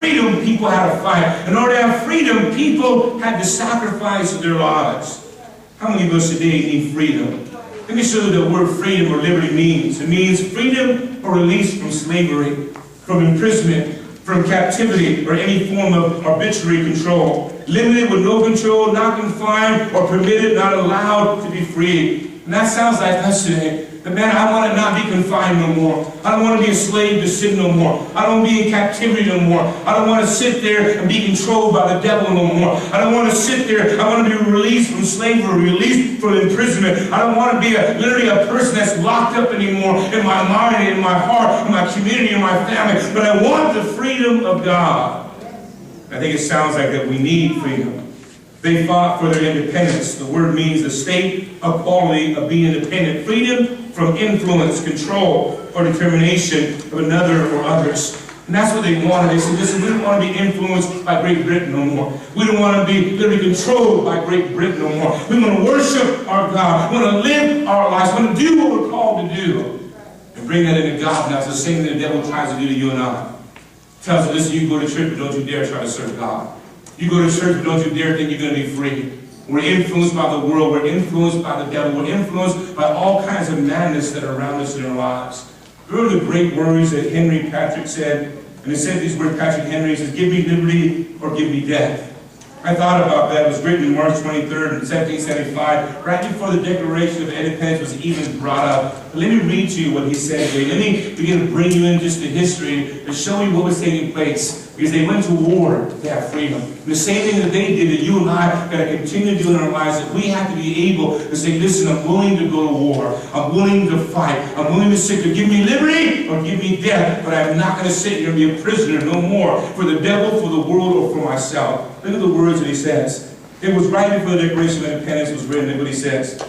freedom, people had to fight. In order to have freedom, people had to sacrifice their lives. How many of us today need freedom? Let me show you the word freedom or liberty means. It means freedom or release from slavery, from imprisonment, from captivity, or any form of arbitrary control. Limited with no control, not confined or permitted, not allowed to be free. And that sounds like us today. But man, I want to not be confined no more. I don't want to be a slave to sin no more. I don't want to be in captivity no more. I don't want to sit there and be controlled by the devil no more. I don't want to sit there. I want to be released from slavery, released from imprisonment. I don't want to be literally a person that's locked up anymore in my mind, in my heart, in my community, in my family. But I want the freedom of God. I think it sounds like that we need freedom. They fought for their independence. The word means the state of quality of being independent. Freedom from influence, control, or determination of another or others. And that's what they wanted. They said, listen, we don't want to be influenced by Great Britain no more. We don't want to be literally controlled by Great Britain no more. We want to worship our God. We want to live our lives. We want to do what we're called to do. And bring that into God. Now, it's the same thing the devil tries to do to you and I. Tells us, listen, you go to church, but don't you dare try to serve God. You go to church, but don't you dare think you're going to be free. We're influenced by the world. We're influenced by the devil. We're influenced by all kinds of madness that are around us in our lives. Remember the great words that Henry Patrick said? And he said these words, Patrick Henry, he says, give me liberty or give me death. I thought about that. It was written March 23rd, 1775, right before the Declaration of Independence was even brought up. But let me read to you what he said today. Let me begin to bring you in just the history to show you what was taking place. Because they went to war to have freedom. And the same thing that they did, that you and I got to continue to do in our lives, that we have to be able to say, listen, I'm willing to go to war. I'm willing to fight. I'm willing to sit there. Give me liberty or give me death. But I'm not going to sit here and be a prisoner no more for the devil, for the world, or for myself. Look at the words that he says. It was right before the Declaration of Independence was written. Look what he says.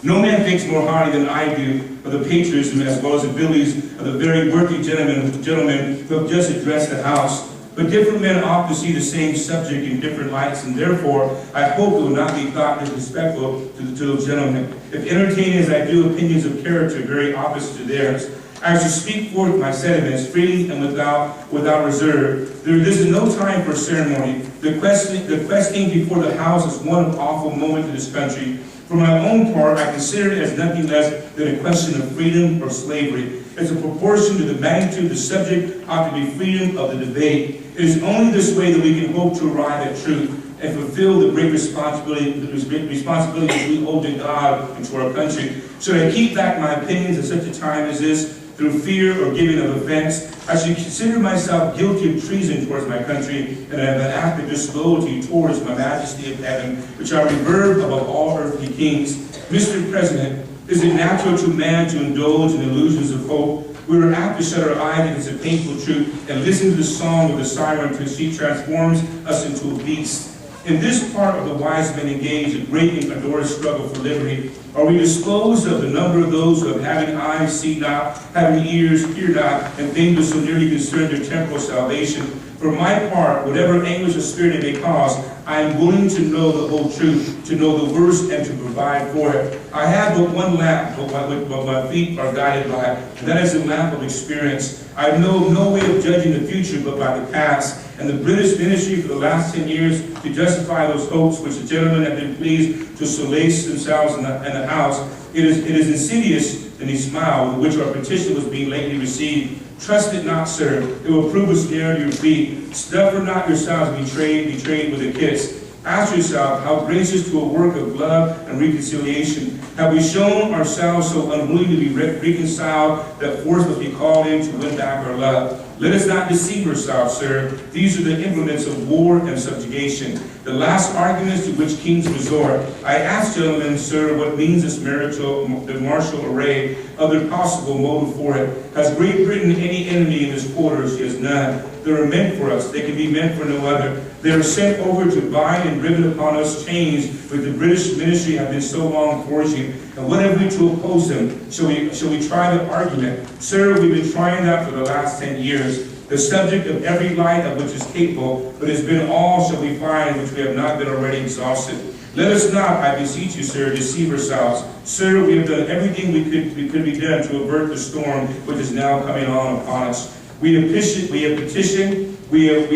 No man thinks more highly than I do of the patriotism as well as abilities of the very worthy gentlemen who have just addressed the House. But different men often see the same subject in different lights, and therefore I hope it will not be thought disrespectful to those gentlemen. If entertaining as I do opinions of character very opposite to theirs, I shall speak forth my sentiments freely and without reserve. This is no time for ceremony. The questioning before the House is one awful moment in this country. For my own part, I consider it as nothing less than a question of freedom or slavery. As a proportion to the magnitude of the subject ought to be freedom of the debate. It is only this way that we can hope to arrive at truth and fulfill the great responsibility we owe to God and to our country. Should I keep back my opinions at such a time as this, through fear or giving of offense, I should consider myself guilty of treason towards my country and of an act of disloyalty towards my majesty of heaven, which I revere above all earthly kings. Mr. President, is it natural to man to indulge in illusions of hope? We are apt to shut our eyes against a painful truth and listen to the song of the siren until she transforms us into a beast. In this part of the wise men engaged in great and arduous struggle for liberty, are we disposed of the number of those who have having eyes see not, having ears hear not, and things which so nearly concern their temporal salvation? For my part, whatever anguish of spirit it may cause, I am willing to know the whole truth, to know the worst, and to provide for it. I have but one lamp, but my feet are guided by, and that is the lamp of experience. I know no way of judging the future but by the past, and the British ministry for the last 10 years to justify those hopes which the gentlemen have been pleased to solace themselves in the House. It is insidious, and he smiled, with which our petition was being lately received. Trust it not, sir. It will prove a snare to your feet. Suffer not yourselves betrayed with a kiss. Ask yourself, how gracious to a work of love and reconciliation have we shown ourselves so unwilling to be reconciled that force must be called in to win back our love? Let us not deceive ourselves, sir. These are the implements of war and subjugation, the last arguments to which kings resort. I ask, gentlemen, sir, what means this the martial array, other possible motive for it? Has Great Britain any enemy in this quarter? She has none. They are meant for us. They can be meant for no other. They are sent over to bind and rivet upon us chains which the British ministry have been so long forging. And what have we to oppose them? Shall we try the argument? Sir, we've been trying that for the last 10 years. The subject of every light of which is capable, but has been all shall we find which we have not been already exhausted. Let us not, I beseech you, sir, deceive ourselves. Sir, we have done everything we could be done to avert the storm which is now coming on upon us. We have petitioned, We have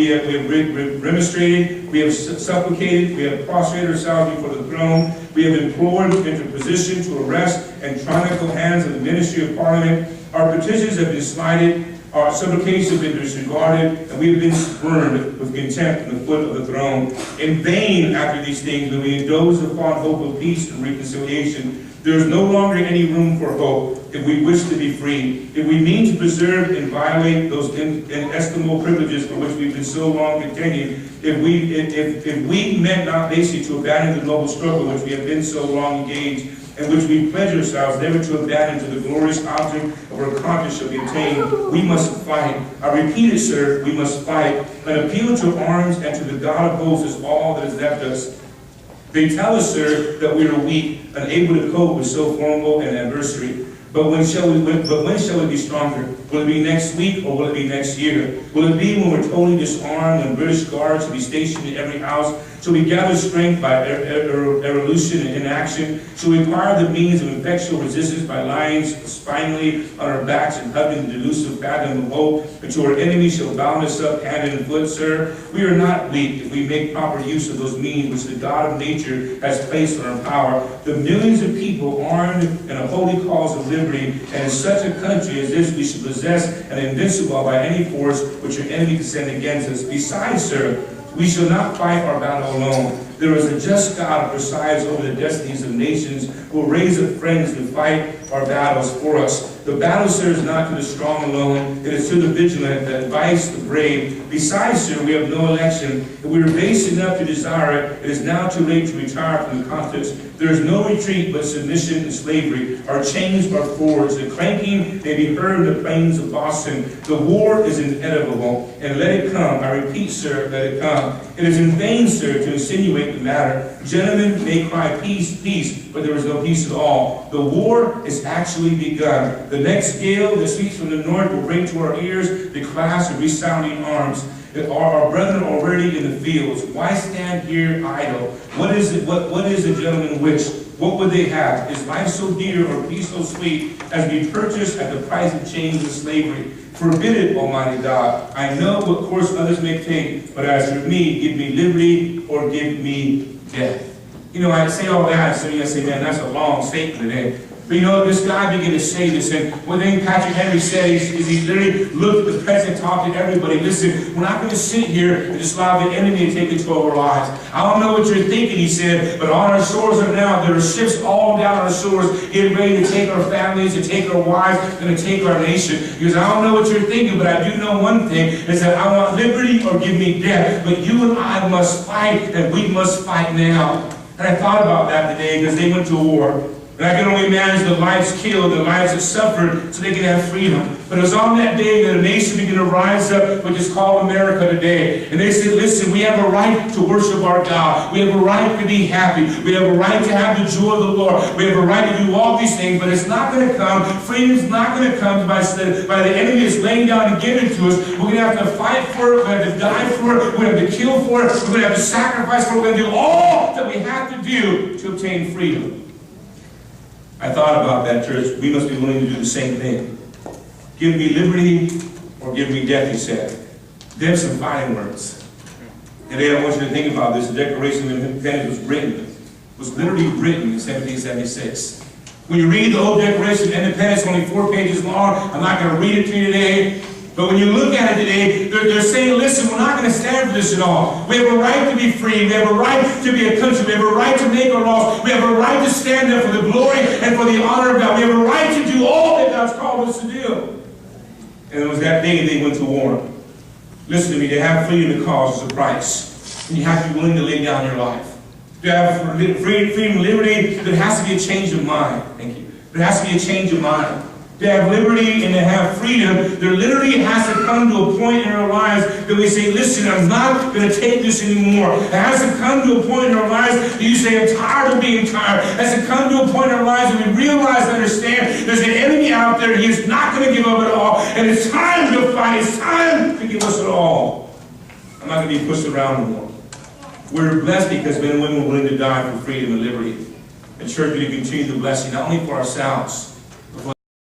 remonstrated, we have supplicated, we have prostrated ourselves before the throne, we have implored interposition to arrest and tyrannical hands of the ministry of Parliament. Our petitions have been slighted, our supplications have been disregarded, and we have been spurned with contempt from the foot of the throne. In vain, after these things, when we indulge upon hope of peace and reconciliation, there is no longer any room for hope if we wish to be free. If we mean to preserve and violate those inestimable privileges for which we've been so long contending, if we meant not basically to abandon the noble struggle which we have been so long engaged, and which we pledge ourselves never to abandon to the glorious object of our conscience shall be attained, we must fight. I repeat it, sir, we must fight. An appeal to arms and to the God of hosts is all that is left us. They tell us, sir, that we are weak, unable to cope with so formidable an adversary. But when shall we be stronger? Will it be next week or will it be next year? Will it be when we're totally disarmed and British guards will be stationed in every house? Shall we gather strength by evolution and inaction? Shall we acquire the means of effectual resistance by lying spinally on our backs and hugging the delusive fathom of hope until our enemies shall bound us up hand and foot, sir? We are not weak if we make proper use of those means which the God of nature has placed in our power. The millions of people armed in a holy cause of liberty, and in such a country as this we should possess and invincible by any force which your enemy can send against us. Besides, sir, we shall not fight our battle alone. There is a just God who presides over the destinies of nations, who will raise up friends to fight our battles for us. The battle, sir, is not to the strong alone. It is to the vigilant, the advice, the brave. Besides, sir, we have no election. If we are base enough to desire it, it is now too late to retire from the contest. There is no retreat but submission and slavery. Our chains are forged. The clanking may be heard in the plains of Boston. The war is inevitable, and let it come. I repeat, sir, let it come. It is in vain, sir, to insinuate the matter. Gentlemen may cry peace, peace, but there is no peace at all. The war is actually begun. The next gale that sweeps from the north will bring to our ears the clash of resounding arms. Our brethren are already in the fields. Why stand here idle? What is it? What is the gentleman wish? What would they have? Is life so dear or peace so sweet as be purchased at the price of chains and slavery? Forbid it, Almighty God. I know what course others may take, but as for me, give me liberty or give me death. You know, I say all that, so you say, man, that's a long statement today. But you know, this guy began to say this, and one thing Patrick Henry said is he literally looked at the president, talked to everybody. Listen, we're not going to sit here and just allow the enemy to take control of our lives. I don't know what you're thinking, he said, but on our shores right now, there are ships all down our shores getting ready to take our families, to take our wives, and to take our nation. Because I don't know what you're thinking, but I do know one thing, is that I want liberty or give me death. But you and I must fight, and we must fight now. And I thought about that today because they went to war. And I can only imagine the lives killed, the lives that suffered, so they can have freedom. But it was on that day that a nation began to rise up, which is called America today. And they said, listen, we have a right to worship our God. We have a right to be happy. We have a right to have the joy of the Lord. We have a right to do all these things, but it's not going to come. Freedom's not going to come by the enemy that's laying down and giving it to us. We're going to have to fight for it. We're going to have to die for it. We're going to have to kill for it. We're going to have to sacrifice for it. We're going to do all that we have to do to obtain freedom. I thought about that, church. We must be willing to do the same thing. Give me liberty or give me death, he said. There's some fighting words. Today I want you to think about this. The Declaration of Independence was literally written in 1776. When you read the old Declaration of Independence, only 4 pages long. I'm not going to read it to you today. But when you look at it today, they're saying, listen, we're not going to stand for this at all. We have a right to be free. We have a right to be a country. We have a right to make our laws. We have a right to stand up for the glory and for the honor of God. We have a right to do all that God's called us to do. And it was that day they went to war. Listen to me, to have freedom to cause is a price. And you have to be willing to lay down your life. To have freedom and liberty, there has to be a change of mind. Thank you. There has to be a change of mind. To have liberty and to have freedom, there literally has to come to a point in our lives that we say, listen, I'm not going to take this anymore. It has to come to a point in our lives that you say, I'm tired of being tired. It has to come to a point in our lives that we realize and understand there's an enemy out there. He is not going to give up at all. And it's time to fight. It's time to give us it all. I'm not going to be pushed around anymore. We're blessed because men and women are willing to die for freedom and liberty. And church, we continue the blessing, not only for ourselves,